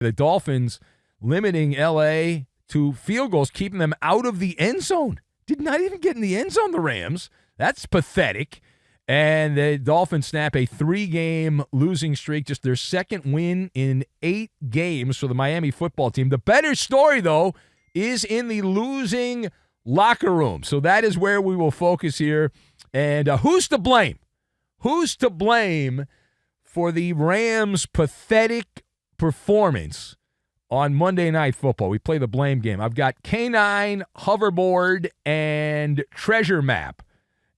The Dolphins limiting L.A. to field goals, keeping them out of the end zone. Did not even get in the end zone, the Rams. That's pathetic. And the Dolphins snap a 3-game losing streak, just their second win in 8 games for the Miami football team. The better story, though, is in the losing locker room. So that is where we will focus here. And who's to blame? Who's to blame for the Rams' pathetic performance on Monday Night Football? We play the blame game. I've got Canine, Hoverboard, and Treasure Map.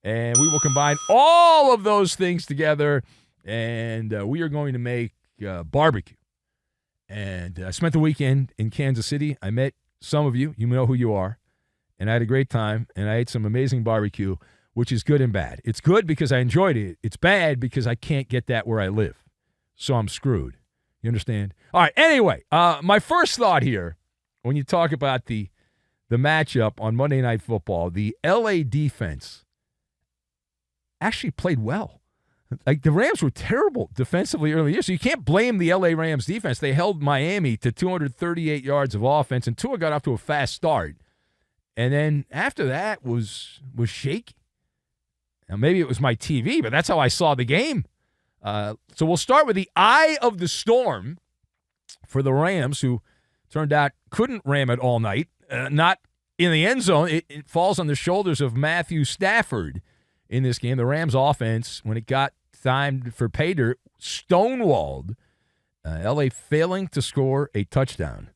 And we will combine all of those things together, and we are going to make barbecue. And I spent the weekend in Kansas City. I met some of you. You know who you are. And I had a great time, and I ate some amazing barbecue, which is good and bad. It's good because I enjoyed it. It's bad because I can't get that where I live. So I'm screwed. You understand? All right, anyway, my first thought here, when you talk about the matchup on Monday Night Football, the L.A. defense actually played well. Like, the Rams were terrible defensively early year, so you can't blame the L.A. Rams defense. They held Miami to 238 yards of offense, and Tua got off to a fast start. And then after that was shaky. Now, maybe it was my TV, but that's how I saw the game. So we'll start with the eye of the storm for the Rams, who turned out couldn't ram it all night. Not in the end zone. It falls on the shoulders of Matthew Stafford in this game. The Rams offense, when it got time for pay dirt, stonewalled. L.A. failing to score a touchdown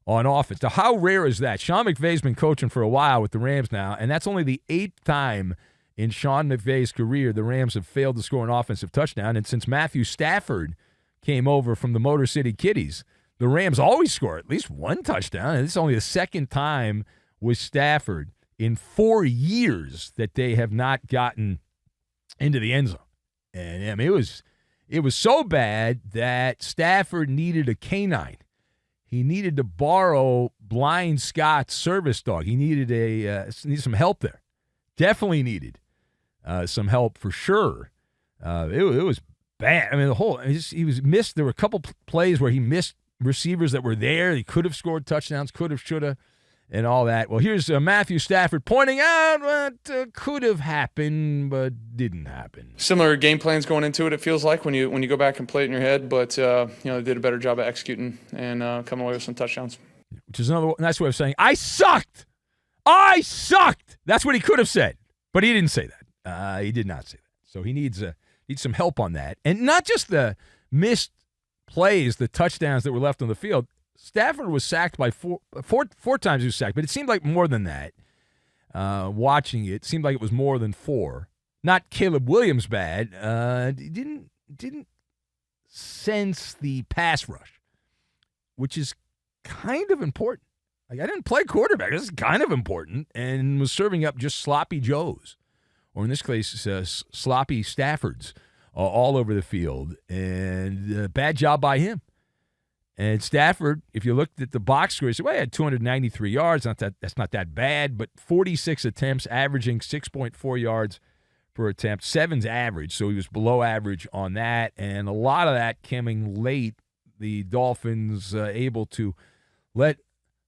on offense. Now, how rare is that? Sean McVay's been coaching for a while with the Rams now, and that's only the 8th time in Sean McVay's career the Rams have failed to score an offensive touchdown. And since Matthew Stafford came over from the Motor City Kitties, the Rams always score at least one touchdown. And this is only the second time with Stafford in 4 years that they have not gotten into the end zone. And I mean, it was so bad that Stafford needed a canine. He needed to borrow Blind Scott's service dog. He needed some help there. Definitely needed some help for sure. It was bad. I mean, he was missed. There were a couple plays where he missed receivers that were there. He could have scored touchdowns, could have, should have, and all that. Well, here's Matthew Stafford pointing out what could have happened but didn't happen. Similar game plans going into it, it feels like, when you go back and play it in your head, but they did a better job of executing and coming away with some touchdowns. Which is another nice way of saying, I sucked! I sucked! That's what he could have said, but he didn't say that. He did not say that. So he needs some help on that. And not just the missed plays, the touchdowns that were left on the field. Stafford was sacked by four times. He was sacked, but it seemed like more than that. Watching it seemed like it was more than 4. Not Caleb Williams bad. Didn't sense the pass rush, which is kind of important. Like, I didn't play quarterback. This is kind of important, and was serving up just sloppy Joes, or in this case, sloppy Staffords all over the field. And bad job by him. And Stafford, if you looked at the box score, you said, well, he had 293 yards. That's not that bad, but 46 attempts, averaging 6.4 yards per attempt. 7's average, so he was below average on that. And a lot of that coming late. The Dolphins able to let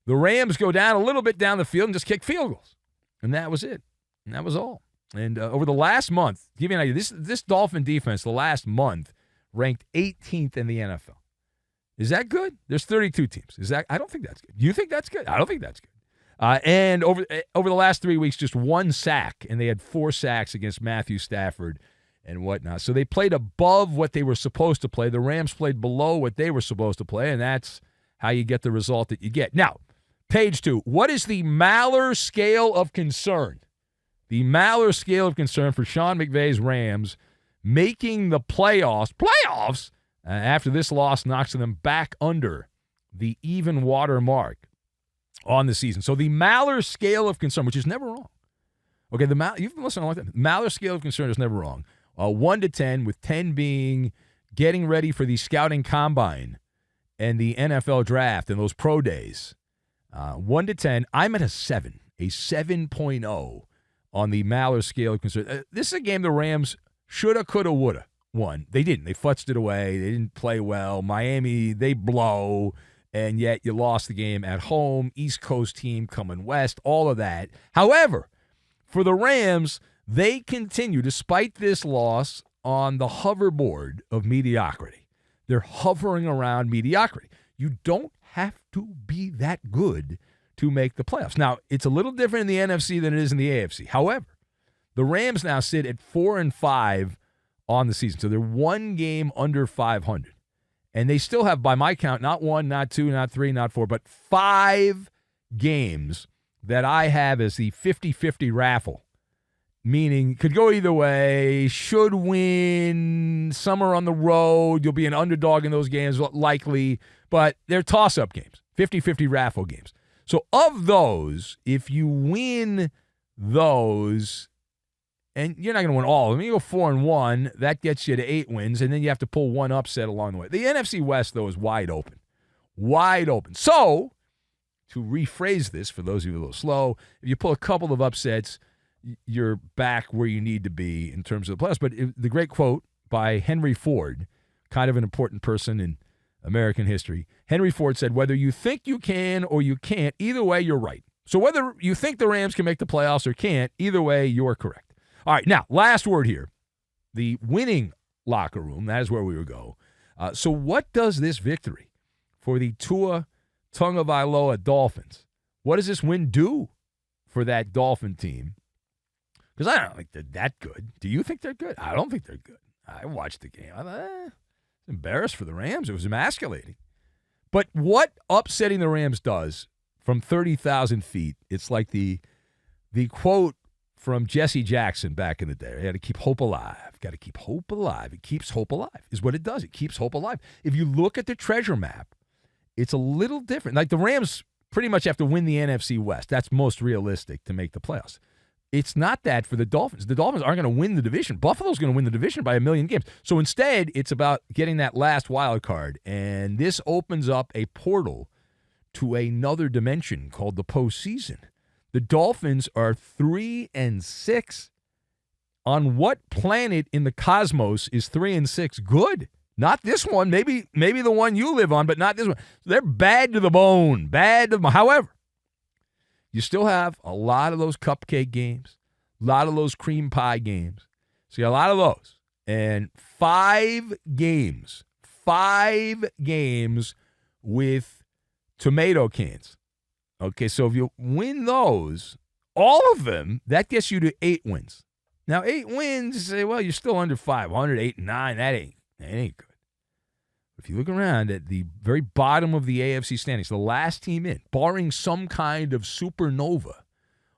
the Rams go down a little bit down the field and just kick field goals. And that was it. And that was all. And over the last month, to give you an idea, this Dolphin defense, the last month, ranked 18th in the NFL. Is that good? There's 32 teams. I don't think that's good. You think that's good? I don't think that's good. And over the last 3 weeks, just 1 sack, and they had 4 sacks against Matthew Stafford and whatnot. So they played above what they were supposed to play. The Rams played below what they were supposed to play, and that's how you get the result that you get. Now, page 2. What is the Maller scale of concern? The Maller scale of concern for Sean McVay's Rams making the playoffs. Playoffs? After this loss knocks them back under the even water mark on the season. So the Maller scale of concern, which is never wrong. Okay, you've been listening a long time. Maller scale of concern is never wrong. 1 to 10, with 10 being getting ready for the scouting combine and the NFL draft and those pro days. 1 to 10, I'm at a 7, a 7.0 on the Maller scale of concern. This is a game the Rams shoulda, coulda, woulda won. They didn't. They futzed it away. They didn't play well. Miami, they blow. and yet you lost the game at home, East Coast team coming west, all of that. However, for the Rams, they continue, despite this loss, on the hoverboard of mediocrity. They're hovering around mediocrity. You don't have to be that good to make the playoffs. Now, it's a little different in the NFC than it is in the AFC. However, the Rams now sit at 4-5 on the season. So they're one game under 500. And they still have, by my count, not 1, not 2, not 3, not 4, but 5 games that I have as the 50-50 raffle. Meaning, could go either way, should win, some are on the road, you'll be an underdog in those games, likely, but they're toss-up games, 50-50 raffle games. So of those, if you win those, and you're not going to win all of them, you go 4-1, that gets you to 8 wins, and then you have to pull one upset along the way. The NFC West, though, is wide open. Wide open. So, to rephrase this, for those of you a little slow, if you pull a couple of upsets, you're back where you need to be in terms of the playoffs. But the great quote by Henry Ford, kind of an important person in American history, Henry Ford said, whether you think you can or you can't, either way, you're right. So whether you think the Rams can make the playoffs or can't, either way, you're correct. All right, now, last word here. The winning locker room, that is where we would go. So what does this victory for the Tua Tagovailoa Dolphins, what does this win do for that Dolphin team? Because I don't think they're that good. Do you think they're good? I don't think they're good. I watched the game. I thought, embarrassed for the Rams. It was emasculating. But what upsetting the Rams does from 30,000 feet, it's like the quote from Jesse Jackson back in the day. You got to keep hope alive. Got to keep hope alive. It keeps hope alive is what it does. It keeps hope alive. If you look at the treasure map, it's a little different. Like the Rams pretty much have to win the NFC West. That's most realistic to make the playoffs. It's not that for the Dolphins. The Dolphins aren't going to win the division. Buffalo's going to win the division by 1,000,000 games. So instead, it's about getting that last wild card. And this opens up a portal to another dimension called the postseason. The Dolphins are 3-6. On what planet in the cosmos is 3-6 good? Not this one. Maybe the one you live on, but not this one. They're bad to the bone. Bad to the bone. However, you still have a lot of those cupcake games, a lot of those cream pie games. So you got a lot of those. And 5 games with tomato cans. Okay, so if you win those, all of them, that gets you to 8 wins. Now, 8 wins, you say, well, you're still under 500, 8 and 9. That ain't good. If you look around at the very bottom of the AFC standings, the last team in, barring some kind of supernova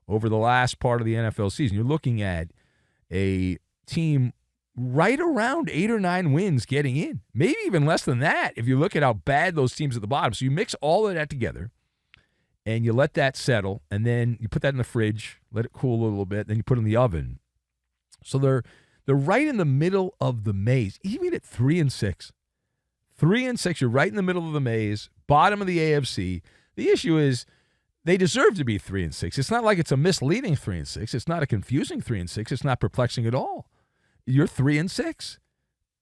over the last part of the NFL season, you're looking at a team right around 8 or 9 wins getting in. Maybe even less than that if you look at how bad those teams at the bottom. So you mix all of that together, and you let that settle, and then you put that in the fridge, let it cool a little bit, then you put it in the oven. So they're right in the middle of the maze, even at 3-6. 3-6, you're right in the middle of the maze, bottom of the AFC. The issue is they deserve to be 3-6. It's not like it's a misleading 3-6. It's not a confusing 3-6. It's not perplexing at all. You're 3-6.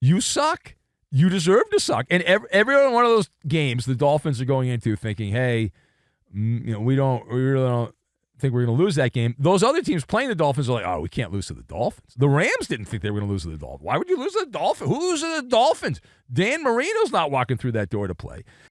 You suck. You deserve to suck. And every one of those games, the Dolphins are going into thinking, hey, we really don't think we're going to lose that game. Those other teams playing the Dolphins are like, oh, we can't lose to the Dolphins. The Rams didn't think they were going to lose to the Dolphins. Why would you lose to the Dolphins? Who loses to the Dolphins? Dan Marino's not walking through that door to play.